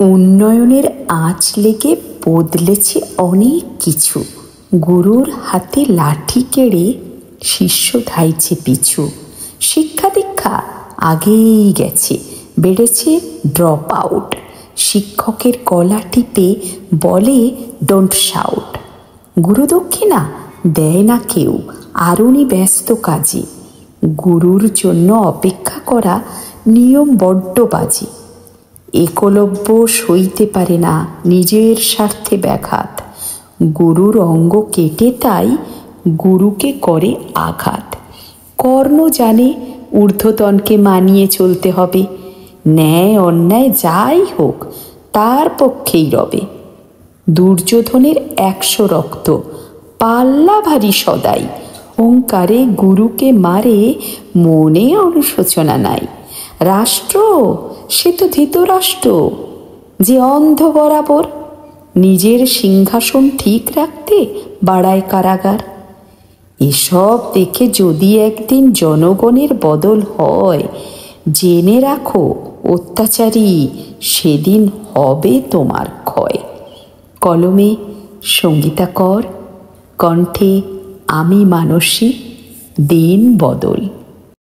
উন্নয়নের আঁচ লেগে বদলেছে অনেক কিছু। গুরুর হাতে লাঠি কেড়ে শিষ্য ধাইছে পিছু। শিক্ষা দীক্ষা আগেই গেছে, বেড়েছে ড্রপ আউট। শিক্ষকের গলা টিপে বলে ডোন্ট শাউট। গুরুদক্ষিণা দেয় না কেউ, আরুনি ব্যস্ত কাজে। গুরুর জন্য অপেক্ষা করা নিয়ম বড্ড বাজে। একলব্য সইতে পারে না নিজের স্বার্থে ব্যাঘাত। গুরুর অঙ্গ কেটে তাই গুরুকে করে আঘাত। কর্ণ জানে ঊর্ধ্বতনকে মানিয়ে চলতে হবে। ন্যায় অন্যায় যাই হোক তার পক্ষেই রবে। দুর্যোধনের 100 রক্ত, পাল্লা ভারী সদাই। ওঙ্কারে গুরুকে মারে, মনে অনুশোচনা নাই। রাষ্ট্র সে তো ধৃতরাষ্ট্র, যে অন্ধ বরাবর। নিজের সিংহাসন ঠিক রাখতে বাড়ায় কারাগার। এসব দেখে যদি একদিন জনগণের বদল হয়, জেনে রাখো অত্যাচারী সেদিন হবে তোমার ক্ষয়। কলমে সঙ্গীতা কর, কণ্ঠে আমি মানসী। দিন বদল।